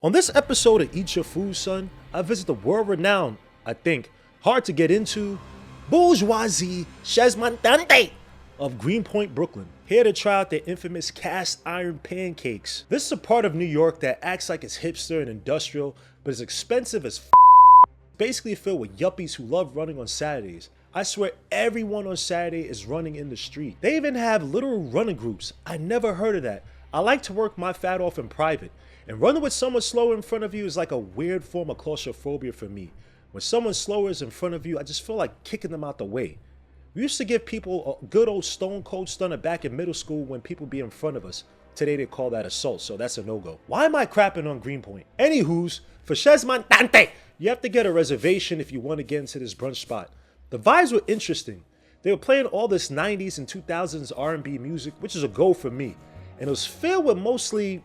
On this episode of Eat Your Food, Son, I visit the world-renowned, I think, hard to get into, bourgeoisie chesmantante of Greenpoint, Brooklyn, here to try out their infamous cast iron pancakes. This is a part of New York that acts like it's hipster and industrial, but is expensive as f***. Basically filled with yuppies who love running on Saturdays. I swear everyone on Saturday is running in the street. They even have literal running groups. I never heard of that. I like to work my fat off in private. And running with someone slower in front of you is like a weird form of claustrophobia for me. When someone slower is in front of you, I just feel like kicking them out the way. We used to give people a good old stone cold stunner back in middle school when people be in front of us. Today they call that assault, so that's a no-go. Why am I crapping on Greenpoint? Anywho's, for chesmantante, you have to get a reservation if you want to get into this brunch spot. The vibes were interesting. They were playing all this 90s and 2000s R&B music, which is a go for me. And it was filled with mostly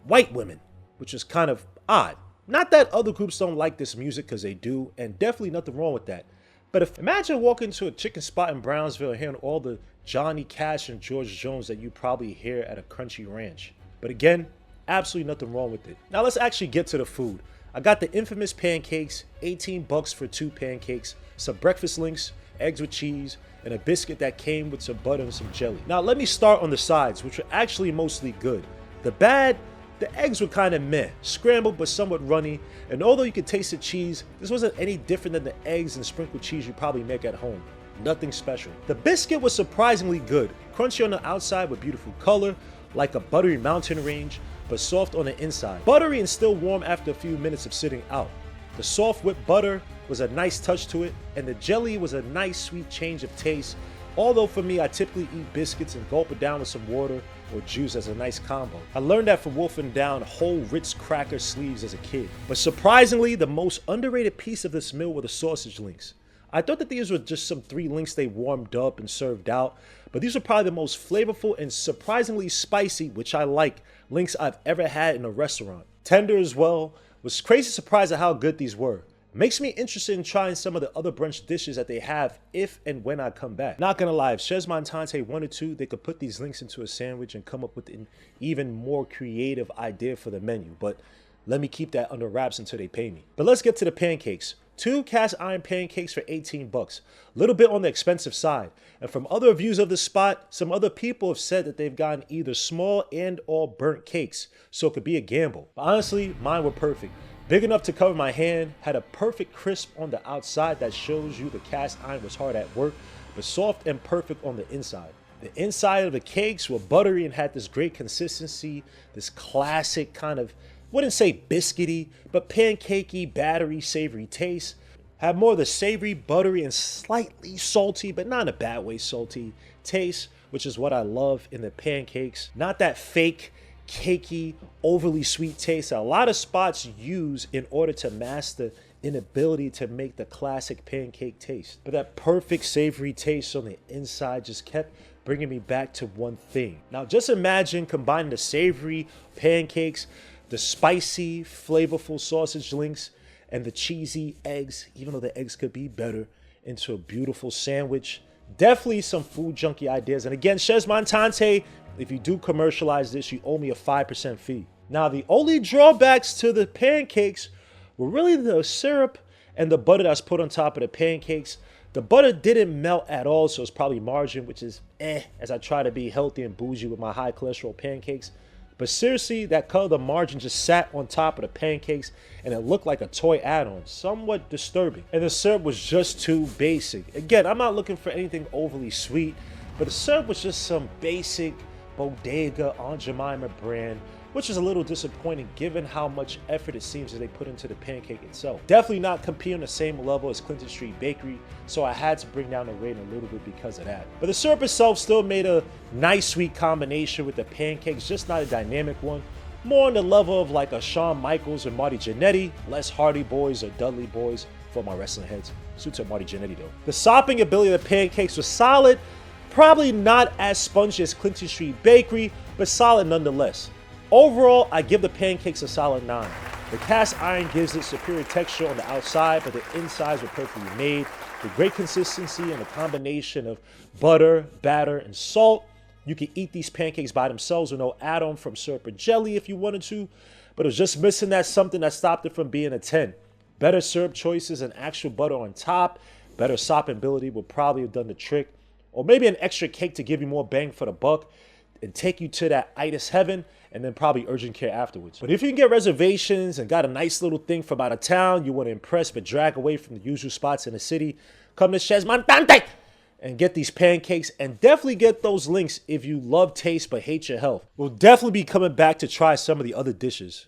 white women, which is kind of odd. Not that other groups don't like this music, because they do, and definitely nothing wrong with that. But imagine walking to a chicken spot in Brownsville and hearing all the Johnny Cash and George Jones that you probably hear at a Crunchy Ranch. But again, absolutely nothing wrong with it. Now let's actually get to the food. I got the infamous pancakes, 18 bucks for 2 pancakes, some breakfast links, eggs with cheese, and a biscuit that came with some butter and some jelly. Now let me start on the sides, which were actually mostly good. The eggs were kind of meh, scrambled but somewhat runny, and although you could taste the cheese, this wasn't any different than the eggs and sprinkled cheese you probably make at home. Nothing special. The biscuit was surprisingly good, crunchy on the outside with beautiful color, like a buttery mountain range, but soft on the inside. Buttery and still warm after a few minutes of sitting out. The soft whipped butter was a nice touch to it, and the jelly was a nice sweet change of taste. Although for me, I typically eat biscuits and gulp it down with some water or juice as a nice combo. I learned that from wolfing down whole Ritz cracker sleeves as a kid. But surprisingly, the most underrated piece of this meal were the sausage links. I thought that these were just some 3 links they warmed up and served out, but these are probably the most flavorful and surprisingly spicy, which I like, links I've ever had in a restaurant. Tender as well. Was crazy surprised at how good these were. Makes me interested in trying some of the other brunch dishes that they have if and when I come back. Not gonna lie, if chesmantante wanted to, they could put these links into a sandwich and come up with an even more creative idea for the menu, but let me keep that under wraps until they pay me. But let's get to the pancakes. 2 cast iron pancakes for 18 bucks. A little bit on the expensive side. And from other reviews of the spot, some other people have said that they've gotten either small and or burnt cakes, so it could be a gamble. But honestly, mine were perfect. Big enough to cover my hand, had a perfect crisp on the outside that shows you the cast iron was hard at work, but soft and perfect on the inside. The inside of the cakes were buttery and had this great consistency, this classic kind of, wouldn't say biscuity, but pancakey, battery, savory taste. Had more of the savory, buttery, and slightly salty, but not in a bad way salty taste, which is what I love in the pancakes. Not that fake, cakey, overly sweet taste that a lot of spots use in order to mask the inability to make the classic pancake taste. But that perfect savory taste on the inside just kept bringing me back to one thing. Now just imagine combining the savory pancakes, the spicy, flavorful sausage links, and the cheesy eggs, even though the eggs could be better, into a beautiful sandwich. Definitely some food junkie ideas. And again, chesmantante, if you do commercialize this, you owe me a 5% fee. Now, the only drawbacks to the pancakes were really the syrup and the butter that's put on top of the pancakes. The butter didn't melt at all, so it's probably margarine, which is as I try to be healthy and bougie with my high cholesterol pancakes. But seriously, that color of the margarine just sat on top of the pancakes and it looked like a toy add-on, somewhat disturbing. And the syrup was just too basic. Again, I'm not looking for anything overly sweet, but the syrup was just some basic Bodega Aunt Jemima brand, which is a little disappointing given how much effort it seems that they put into the pancake itself. Definitely not competing on the same level as Clinton Street Bakery, so I had to bring down the rating a little bit because of that. But the syrup itself still made a nice sweet combination with the pancakes, just not a dynamic one. More on the level of like a Shawn Michaels or Marty Jannetty, less Hardy Boys or Dudley Boys for my wrestling heads. Suits up Marty Jannetty though. The sopping ability of the pancakes was solid, probably not as spongy as Clinton Street Bakery, but solid nonetheless. Overall, I give the pancakes a solid 9. The cast iron gives it superior texture on the outside, but the insides were perfectly made. The great consistency and a combination of butter, batter, and salt. You can eat these pancakes by themselves with no add-on from syrup or jelly if you wanted to. but it was just missing that something that stopped it from being a 10. Better syrup choices and actual butter on top, better soppability would probably have done the trick. Or maybe an extra cake to give you more bang for the buck and take you to that itis heaven, and then probably urgent care afterwards. But if you can get reservations and got a nice little thing from out of town you want to impress but drag away from the usual spots in the city, come to Chez Montante and get these pancakes, and definitely get those links if you love taste but hate your health. We'll definitely be coming back to try some of the other dishes.